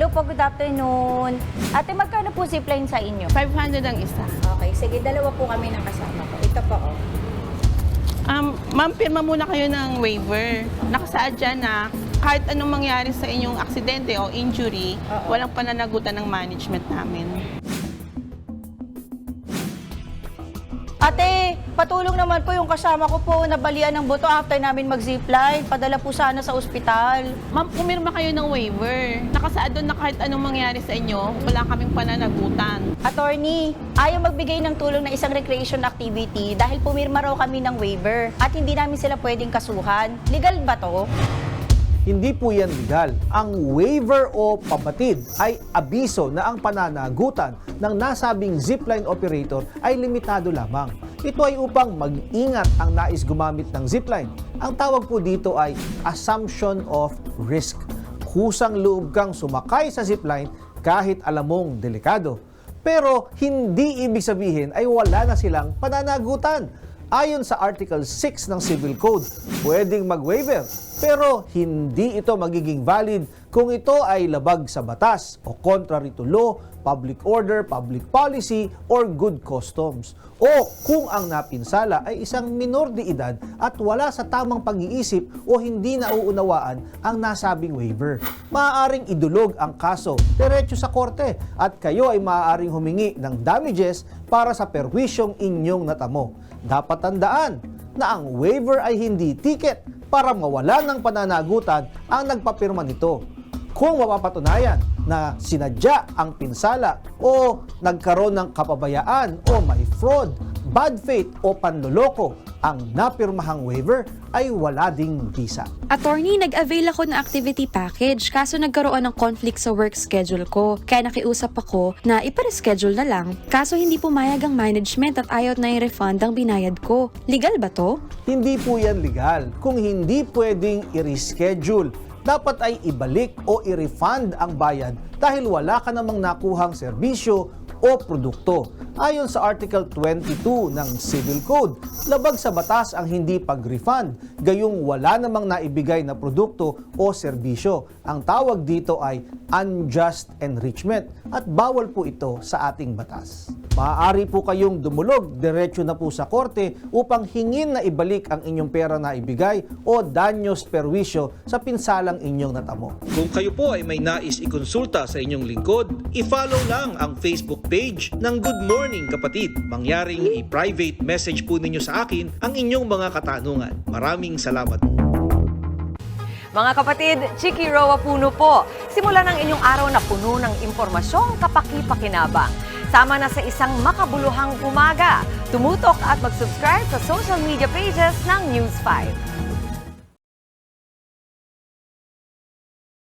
Hello po, good afternoon. Ate, magkano po zipline sa inyo? 500 ang isa. Okay, sige, dalawa po kami ng kasama ko. Ito po, oh. Ma'am, pirma muna kayo ng waiver. Nakasaad dyan na kahit anong mangyari sa inyong aksidente o injury, walang pananagutan ng management namin. Ate, patulong naman po yung kasama ko po nabalian ng buto after namin mag-zipline. Padala po sana sa ospital. Ma'am, pumirma kayo ng waiver. Nakasaad doon na kahit anong mangyari sa inyo, wala kaming pananagutan. Attorney, ayaw magbigay ng tulong na isang recreation activity dahil pumirma raw kami ng waiver at hindi namin sila pwedeng kasuhan. Legal ba to? Hindi po yan legal. Ang waiver o pabatid ay abiso na ang pananagutan ng nasabing zipline operator ay limitado lamang. Ito ay upang mag-ingat ang nais gumamit ng zipline. Ang tawag po dito ay assumption of risk. Kusang loob kang sumakay sa zipline kahit alam mong delikado. Pero hindi ibig sabihin ay wala na silang pananagutan. Ayon sa Article 6 ng Civil Code, pwedeng mag-waiver, pero hindi ito magiging valid kung ito ay labag sa batas o contrary to law, public order, public policy, or good customs. O kung ang napinsala ay isang minor de edad at wala sa tamang pag-iisip o hindi nauunawaan ang nasabing waiver. Maaaring idulog ang kaso diretso sa korte at kayo ay maaaring humingi ng damages para sa perwisyong inyong natamo. Dapat tandaan na ang waiver ay hindi ticket para mawala ng pananagutan ang nagpapirma nito. Kung mapapatunayan na sinadya ang pinsala o nagkaroon ng kapabayaan o may fraud, bad faith o panloloko, ang napirmahang waiver ay wala ding visa. Attorney, nag-avail ako ng activity package kaso nagkaroon ng conflict sa work schedule ko. Kaya nakiusap ako na ipareschedule na lang. Kaso hindi pumayag ang management at ayaw na i-refund ang binayad ko. Legal ba to? Hindi po yan legal. Kung hindi pwedeng i-reschedule, dapat ay ibalik o i-refund ang bayad dahil wala ka namang nakuhang serbisyo o produkto. Ayon sa Article 22 ng Civil Code, labag sa batas ang hindi pag-refund, gayong wala namang naibigay na produkto o serbisyo. Ang tawag dito ay unjust enrichment at bawal po ito sa ating batas. Maaari po kayong dumulog diretso na po sa korte upang hingin na ibalik ang inyong pera na ibigay o danyos perwisyo sa pinsalang inyong natamo. Kung kayo po ay may nais ikonsulta sa inyong lingkod, i-follow lang ang Facebook page ng Good Morning Kapatid. Mangyaring i-private message po ninyo sa akin ang inyong mga katanungan. Maraming salamat. Mga kapatid, Chiki Roa Puno po. Simulan ang inyong araw na puno ng impormasyong kapaki-pakinabang. Sama na sa isang makabuluhang umaga. Tumutok at mag-subscribe sa social media pages ng News 5.